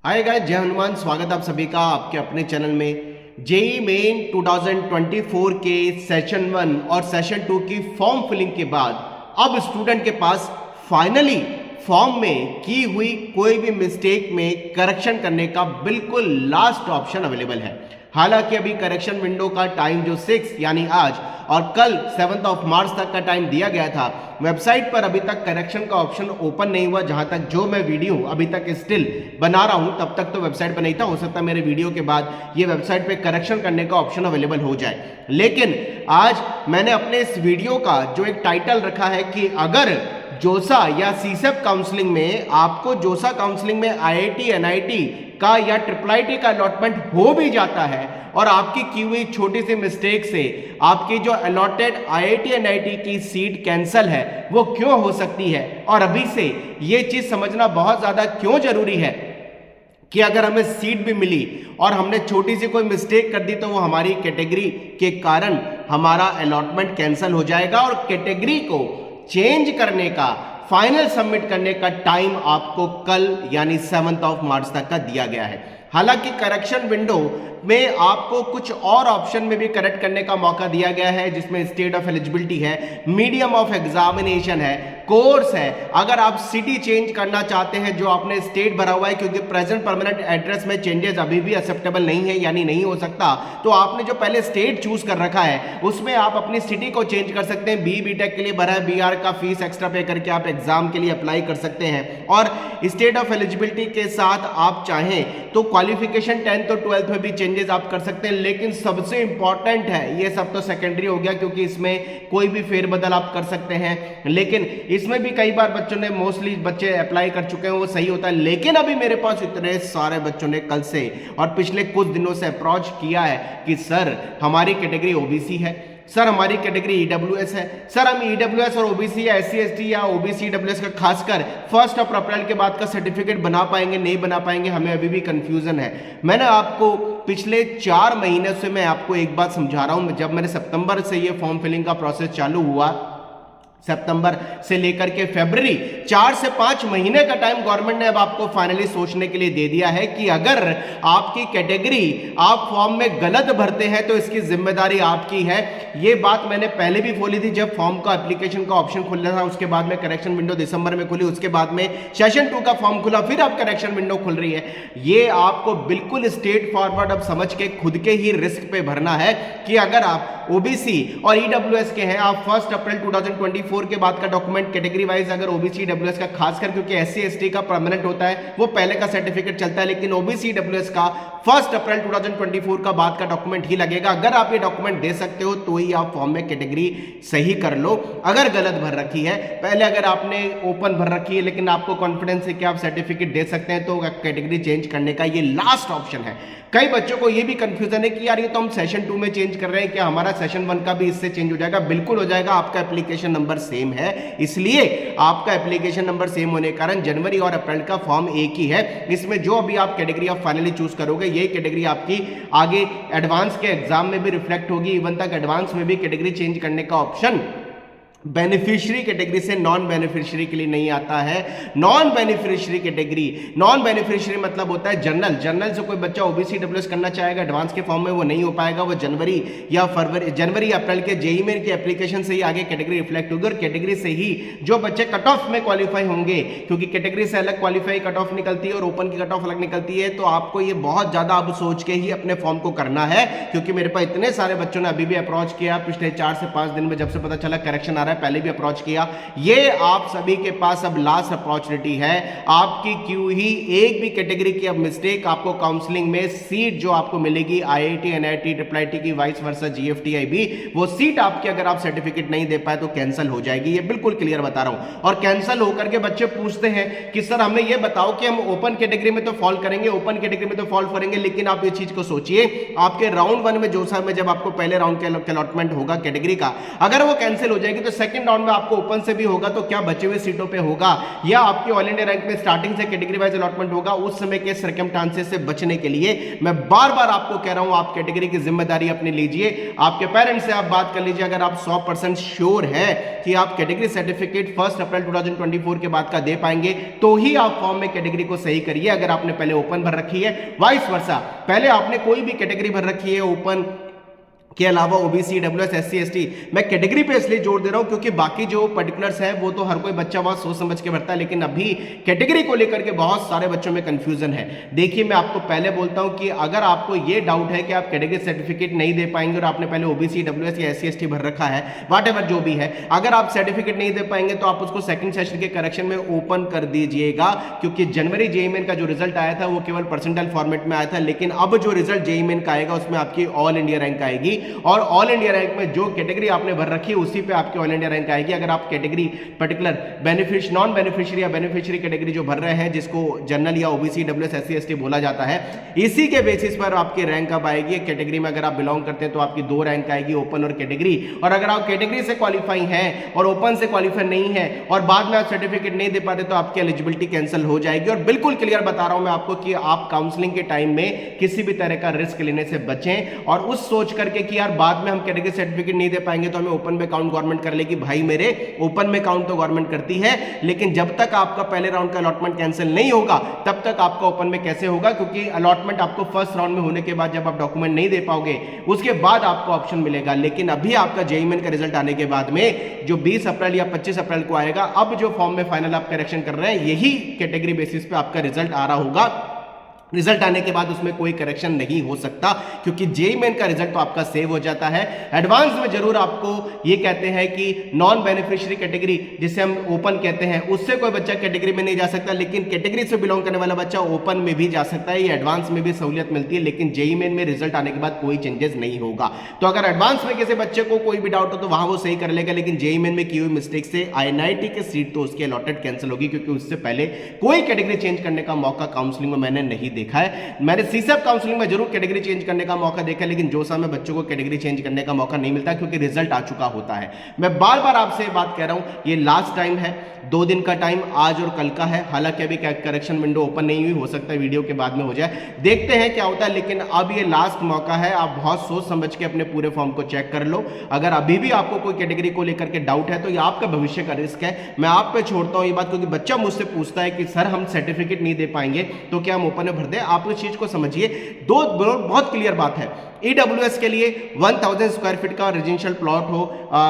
Hi guys, जय हनुमान। स्वागत आप सभी का आपके अपने चैनल में। जेई मेन 2024 के सेशन 1 और सेशन 2 की फॉर्म फिलिंग के बाद अब स्टूडेंट के पास फाइनली फॉर्म में की हुई कोई भी मिस्टेक में करेक्शन करने का बिल्कुल लास्ट ऑप्शन अवेलेबल है। हालांकि अभी करेक्शन विंडो का टाइम जो 6 यानी आज और कल 7 मार्च तक का टाइम दिया गया था, वेबसाइट पर अभी तक करेक्शन का ऑप्शन ओपन नहीं हुआ। जहां तक जो मैं वीडियो अभी तक स्टिल बना रहा हूं तब तक तो वेबसाइट पर नहीं था। हो सकता है मेरे वीडियो के बाद ये वेबसाइट पे करेक्शन करने का ऑप्शन अवेलेबल हो जाए। लेकिन आज मैंने अपने इस वीडियो का जो एक टाइटल रखा है कि अगर जोसा या सीसेप काउंसलिंग में आपको जोसा काउंसलिंग में आईआईटी एनआईटी का या IIIT का अलॉटमेंट हो भी जाता है और आपकी की हुई छोटी सी मिस्टेक से आपकी जो अलॉटेड आईआईटी एनआईटी की सीट कैंसिल है वो क्यों हो सकती है, और अभी से ये चीज समझना बहुत ज्यादा क्यों जरूरी है कि अगर हमें सीट भी मिली और हमने छोटी सी कोई मिस्टेक कर दी तो वो हमारी कैटेगरी के कारण हमारा अलॉटमेंट कैंसिल हो जाएगा और कैटेगरी को चेंज करने का फाइनल सबमिट करने का टाइम आपको कल यानी 7 मार्च तक का दिया गया है। हालांकि करेक्शन विंडो में आपको कुछ और ऑप्शन में भी करेक्ट करने का मौका दिया गया है, जिसमें स्टेट ऑफ एलिजिबिलिटी है, मीडियम ऑफ एग्जामिनेशन है, कोर्स है। अगर आप सिटी चेंज करना चाहते हैं जो आपने स्टेट भरा हुआ है, क्योंकि प्रेजेंट परमानेंट एड्रेस में चेंजेस अभी भी एक्सेप्टेबल नहीं है यानी नहीं हो सकता, तो आपने जो पहले स्टेट चूज कर रखा है उसमें आप अपनी सिटी को चेंज कर सकते हैं। बीटेक के लिए भरा है, बीआर का फीस एक्स्ट्रा पे करके आप एग्जाम के लिए अप्लाई कर सकते हैं। और स्टेट ऑफ एलिजिबिलिटी के साथ आप चाहें तो क्वालिफिकेशन 10th और 12th में भी चेंजेस आप कर सकते हैं। लेकिन सबसे इंपॉर्टेंट है, ये सब तो सेकेंडरी हो गया क्योंकि इसमें कोई भी फेरबदल आप कर सकते हैं, लेकिन इसमें भी कई बार बच्चों ने मोस्टली बच्चे अप्लाई कर चुके हैं, वो सही होता है। लेकिन अभी मेरे पास इतने सारे बच्चों ने कल से और पिछले कुछ दिनों से अप्रोच किया है कि सर हमारी कैटेगरी ओबीसी है, सर हमारी कैटेगरी ईडब्ल्यूएस है, सर हम ईडब्ल्यूएस और ओबीसी या एससी एसटी या ओबीसी ईडब्ल्यूएस का खासकर 1 अप्रैल के बाद का सर्टिफिकेट बना पाएंगे नहीं बना पाएंगे, हमें अभी भी कंफ्यूजन है। मैंने आपको पिछले 4 महीने से मैं आपको एक बात समझा रहा हूं। जब मैंने सितंबर से ये फॉर्म फिलिंग का प्रोसेस चालू हुआ, सितंबर से लेकर के फरवरी 4 से 5 महीने का टाइम गवर्नमेंट ने अब आपको फाइनली सोचने के लिए दे दिया है कि अगर आपकी कैटेगरी आप फॉर्म में गलत भरते हैं तो इसकी जिम्मेदारी आपकी है। ये बात मैंने पहले भी बोली थी जब फॉर्म का एप्लीकेशन का ऑप्शन खुल रहा था, उसके बाद में करेक्शन विंडो दिसंबर में खुली, उसके बाद में सेशन 2 का फॉर्म खुला, फिर अब करेक्शन विंडो खुल रही है। ये आपको बिल्कुल स्ट्रेट फॉरवर्ड अब समझ के खुद के ही रिस्क पे भरना है कि अगर आप ओबीसी और ईडब्ल्यूएस के हैं, आप 1 अप्रैल 2024 के बाद का डॉक्यूमेंट कैटेगरी वाइज अगर ओबीसी ईडब्ल्यूएस का, खासकर क्योंकि एससी एसटी का परमानेंट होता है वो पहले का सर्टिफिकेट चलता है, लेकिन ओबीसी ईडब्ल्यूएस का 1 अप्रैल 2024 का बाद का डॉक्यूमेंट ही लगेगा। अगर आप ये डॉक्यूमेंट दे सकते हो तो ही आप फॉर्म में कैटेगरी सही कर लो। अगर गलत भर रखी है, पहले अगर आपने ओपन भर रखी है लेकिन आपको कॉन्फिडेंस है कि आप सर्टिफिकेट दे सकते हैं, तो कैटेगरी चेंज करने का ये लास्ट ऑप्शन है। कई बच्चों को ये भी कंफ्यूजन है कि यार ये तो हम सेशन 2 में चेंज कर रहे हैं, क्या हमारा सेशन 1 का भी इससे चेंज हो जाएगा? बिल्कुल हो जाएगा। आपका एप्लीकेशन नंबर सेम है, इसलिए आपका एप्लीकेशन नंबर सेम होने के कारण जनवरी और अप्रैल का फॉर्म एक ही है। इसमें जो अभी आप कैटेगरी आप फाइनली चूज करोगे यही कैटेगरी आपकी आगे एडवांस के एग्जाम में भी रिफ्लेक्ट होगी। इवन तक एडवांस में भी कैटेगरी चेंज करने का ऑप्शन बेनिफिशियरी कैटेगरी से नॉन बेनिफिशियरी के लिए नहीं आता है। Non beneficiary category, non beneficiary मतलब होता है जनरल। जनरल से कोई बच्चा ओबीसी ईडब्ल्यूएस करना चाहेगा एडवांस के फॉर्म में, वो नहीं हो पाएगा। वो जनवरी या अप्रैल के जेई मेन की एप्लीकेशन से ही आगे कैटेगरी रिफ्लेक्ट होगी और कैटेगरी से ही जो बच्चे कट ऑफ में क्वालिफाई होंगे, क्योंकि कैटेगरी से अलग क्वालिफाई कट ऑफ निकलती है और ओपन की कट ऑफ अलग निकलती है, तो आपको ये बहुत ज्यादा अब सोच के ही अपने फॉर्म को करना है। क्योंकि मेरे पास इतने सारे बच्चों ने अभी भी अप्रोच किया पिछले 4 से 5 दिन में, जब से पता चला करेक्शन आ रहा है, पहले भी अप्रोच किया। ये आप सभी के पास अब लास्ट अपॉर्चुनिटी है। आपकी क्यों ही एक भी कैटेगरी की अब मिस्टेक आपको काउंसलिंग में सीट जो आपको मिलेगी आईआईटी एनआईटी IIIT की वाइस वर्सा जीएफटीआई भी, वो सीट आपकी अगर आप सर्टिफिकेट नहीं दे पाए तो कैंसिल हो जाएगी। ये बिल्कुल क्लियर बता रहा हूं। और कैंसिल होकर के बच्चे पूछते हैं कि सर हमें ये बताओ कि हम ओपन कैटेगरी में तो फॉल करेंगे, ओपन कैटेगरी में तो फॉल करेंगे, लेकिन आप ये चीज को सोचिए आपके राउंड 1 में जोसा में जब आपको पहले राउंड के अलॉटमेंट होगा कैटेगरी का, अगर वो कैंसिल हो जाएगी तो सेकंड राउंड में आपको ओपन से भी होगा तो क्या बचे हुए सीटों पे होगा या आपके ऑल इंडिया रैंक में स्टार्टिंग से कैटेगरी वाइज अलॉटमेंट होगा, उस समय के सर्कमस्टांसेस से बचने के लिए मैं बार बार आपको कह रहा हूं आप कैटेगरी की जिम्मेदारी अपनी लीजिए। आपके पेरेंट्स से आप बात कर लीजिए, अगर आप 100% श्योर है कि आप कैटेगरी सर्टिफिकेट 1 अप्रैल 2024 के बाद का दे पाएंगे तो ही आप फॉर्म में कैटेगरी को सही करिए। अगर आपने पहले ओपन भर रखी है, वाइस वर्सा पहले आपने कोई भी कैटेगरी भर रखी है ओपन के अलावा ओबीसी, ईडब्ल्यूएस, एससी, एसटी, मैं कैटेगरी पे इसलिए जोर दे रहा हूं क्योंकि बाकी जो पर्टिकुलर्स है वो तो हर कोई बच्चा बहुत सोच समझ के भरता है, लेकिन अभी कैटेगरी को लेकर के बहुत सारे बच्चों में कंफ्यूजन है। देखिए मैं आपको पहले बोलता हूं कि अगर आपको ये डाउट है कि आप कैटेगरी सर्टिफिकेट नहीं दे पाएंगे और आपने पहले ओबीसी, ईडब्ल्यूएस या एससी, एसटी भर रखा है, व्हाटएवर जो भी है, अगर आप सर्टिफिकेट नहीं दे पाएंगे तो आप उसको सेकंड सेशन के करेक्शन में ओपन कर दीजिएगा, क्योंकि जनवरी जेईई मेन का जो रिजल्ट आया था वो केवल परसेंटाइल फॉर्मेट में आया था, लेकिन अब जो रिजल्ट जेईई मेन का आएगा उसमें आपकी ऑल इंडिया रैंक आएगी और ऑल इंडिया रैंक में जो कैटेगरी आपने भर रखी है उसी पे आपकी ऑल इंडिया रैंक आएगी। अगर आप कैटेगरी पर्टिकुलर नॉन बेनिफिशियरी या बेनिफिशियरी कैटेगरी जो भर रहे हैं, जिसको जनरल या ओबीसी, डब्ल्यूएस, एससी, एसटी बोला जाता है, इसी के बेसिस पर आपकी रैंक अब आएगी। कैटेगरी में अगर आप बिलोंग करते हैं तो आपकी 2 रैंक आएगी, ओपन और कैटेगरी। और अगर आप कैटेगरी से क्वालिफाई हैं और ओपन से क्वालिफाई नहीं है और बाद में आप सर्टिफिकेट नहीं दे पाते तो आपकी एलिजिबिलिटी कैंसिल हो जाएगी। और बिल्कुल क्लियर बता रहा हूं मैं आपको कि आप काउंसलिंग के टाइम में किसी भी तरह का रिस्क लेने से बचें और उस सोच करके कि यार बाद में हम कैटेगरी सर्टिफिकेट नहीं दे पाएंगे तो हमें ओपन में काउंट गवर्नमेंट कर लेगी। भाई मेरे, ओपन में काउंट तो गवर्नमेंट करती है, लेकिन जब तक आपका पहले राउंड का अलॉटमेंट कैंसिल नहीं होगा तब तक आपका ओपन में कैसे होगा, क्योंकि अलॉटमेंट आपको फर्स्ट राउंड में होने के बाद जब आप डॉक्यूमेंट नहीं दे पाओगे उसके बाद आपको ऑप्शन मिलेगा। लेकिन अभी आपका जेईई मेन का रिजल्ट आने के बाद में जो 20 अप्रैल या 25 अप्रैल को आएगा, अब जो फॉर्म में फाइनल आप करेक्शन कर रहे हैं यही कैटेगरी बेसिस पे आपका रिजल्ट आ रहा होगा। रिजल्ट आने के बाद उसमें कोई करेक्शन नहीं हो सकता, क्योंकि जेईई मेन का रिजल्ट तो आपका सेव हो जाता है। एडवांस में जरूर आपको ये कहते हैं कि नॉन बेनिफिशियरी कैटेगरी जिसे हम ओपन कहते हैं, उससे कोई बच्चा कैटेगरी में नहीं जा सकता, लेकिन कैटेगरी से बिलोंग करने वाला बच्चा ओपन में भी जा सकता है। ये एडवांस में भी सहूलियत मिलती है, लेकिन जेईई मेन में रिजल्ट आने के बाद कोई चेंजेस नहीं होगा। तो अगर एडवांस में किसी बच्चे को कोई भी डाउट हो तो वहां वो सही कर लेगा, लेकिन जेईई मेन में की हुई मिस्टेक से आईएनआईटी की सीट तो उसकी अलॉटेड कैंसिल होगी, क्योंकि उससे पहले कोई कैटेगरी चेंज करने का मौका काउंसलिंग में मैंने नहीं देखा है। मैंने सीसेप काउंसलिंग में जरूर कैटेगरी चेंज करने का मौका देखा, लेकिन जोसा में बच्चों को कैटेगरी चेंज करने का मौका नहीं मिलता, क्योंकि रिजल्ट आ चुका होता है। मैं बार बार आपसे बात कह रहा हूं, ये लास्ट टाइम है, 2 दिन का टाइम आज और कल का है। हालांकि अभी करेक्शन विंडो ओपन नहीं हुई, हो सकता है वीडियो के बाद में हो जाए, देखते हैं क्या होता है। लेकिन अब ये लास्ट मौका है, आप बहुत सोच समझ के अपने पूरे फॉर्म को चेक कर लो। अगर अभी भी आपको कोई कैटेगरी को लेकर के डाउट है तो ये आपका भविष्य का रिस्क है। मैं आप पे छोड़ता हूं ये बात, क्योंकि बच्चा मुझसे पूछता है कि सर हम सर्टिफिकेट नहीं दे पाएंगे तो क्या हम ओपन में भर दें। आप उस चीज को समझिए, बहुत क्लियर बात है। ईडब्ल्यूएस के लिए 1000 स्क्वायर फीट का रेजिडेंशियल प्लॉट हो,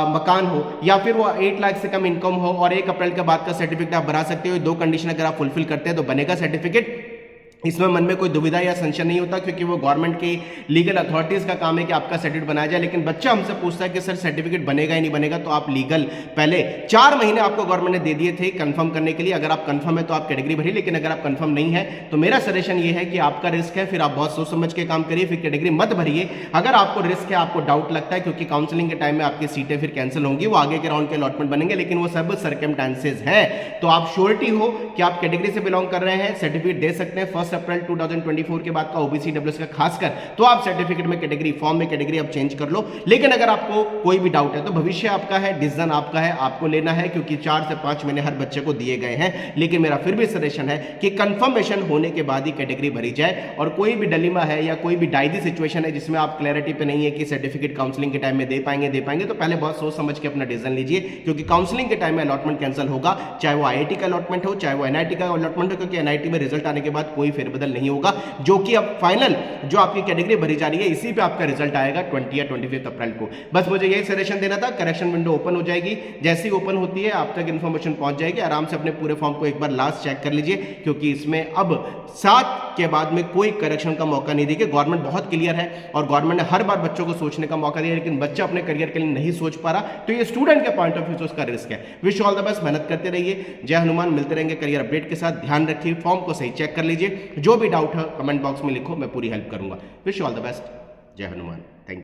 मकान हो, या फिर वो 8 लाख से कम इनकम हो और 1 अप्रैल के बाद का सर्टिफिकेट आप भरा सकते हो। 2 कंडीशन अगर आप फुलफिल करते हैं तो बनेगा सर्टिफिकेट। इसमें मन में कोई दुविधा या संशय नहीं होता, क्योंकि वो गवर्नमेंट की लीगल अथॉरिटीज का काम है कि आपका सर्टिफिकेट बनाया जाए। लेकिन बच्चा हमसे पूछता है कि सर सर्टिफिकेट बनेगा ही नहीं बनेगा, तो आप लीगल पहले 4 महीने आपको गवर्नमेंट ने दे दिए थे कंफर्म करने के लिए। अगर आप कंफर्म है तो आप कैटेगरी भरिए, लेकिन अगर आप कंफर्म नहीं है तो मेरा सजेशन ये है कि आपका रिस्क है, फिर आप बहुत सोच समझ के काम करिए, फिर कैटेगरी मत भरिए। अगर आपको रिस्क है, आपको डाउट लगता है, क्योंकि काउंसलिंग के टाइम में आपकी सीटें फिर कैंसिल होंगी, वो आगे के राउंड के अलॉटमेंट बनेंगे, लेकिन वो सब सर्कमस्टेंसेस है। तो आप श्योरिटी हो कि आप कैटेगरी से बिलोंग कर रहे हैं, सर्टिफिकेट दे सकते हैं 1 अप्रैल 2024 के बाद का ओबीसी डब्ल्यूएस का खासकर, तो आप सर्टिफिकेट में कैटेगरी फॉर्म में कैटेगरी आप चेंज कर लो। लेकिन अगर आपको कोई भी डाउट है तो भविष्य आपका है, डिसीजन आपका है, आपको लेना है, क्योंकि 4 से 5 महीने हर बच्चे को दिए गए हैं। लेकिन मेरा फिर भी सजेशन है कि कंफर्मेशन होने के बाद ही कैटेगरी भरी जाए। और कोई भी डिलेमा है या कोई भी डायरी सिचुएशन है जिसमें आप क्लैरिटी पे नहीं है कि सर्टिफिकेट काउंसलिंग के टाइम में दे पाएंगे तो पहले बहुत सोच समझ के अपना डिसीजन लीजिए, क्योंकि काउंसलिंग के टाइम में अलॉटमेंट कैंसिल होगा, चाहे वो आईआईटी का अलॉटमेंट हो, चाहे वो एनआईटी का अलॉटमेंट हो, क्योंकि एनआईटी में रिजल्ट आने के बाद कोई फेरबदल नहीं होगा, जो कि अब फाइनल जो आपकी कैटेगरी भरी जा रही है इसी पे आपका रिजल्ट आएगा 20 या 25 अप्रैल को। बस मुझे यही सजेशन देना था। करेक्शन विंडो ओपन हो जाएगी, जैसी ओपन होती है आप तक इन्फॉर्मेशन पहुंच जाएगी। आराम से अपने पूरे फॉर्म को एक बार लास्ट चेक कर लीजिए, क्योंकि इसमें अब 7 के बाद में कोई करेक्शन का मौका नहीं देगी। गवर्नमेंट बहुत क्लियर है और गवर्नमेंट ने हर बार बच्चों को सोचने का मौका दिया, लेकिन बच्चा अपने करियर के लिए नहीं सोच पा रहा, तो ये स्टूडेंट के पॉइंट ऑफ व्यू से उसका रिस्क है। विश ऑल द बेस्ट, मेहनत करते रहिए। जय हनुमान। मिलते रहेंगे करियर अपडेट के साथ। ध्यान रखिए, फॉर्म को सही चेक कर लीजिए। जो भी डाउट है कमेंट बॉक्स में लिखो, मैं पूरी हेल्प करूंगा। Wish all the best. जय हनुमान।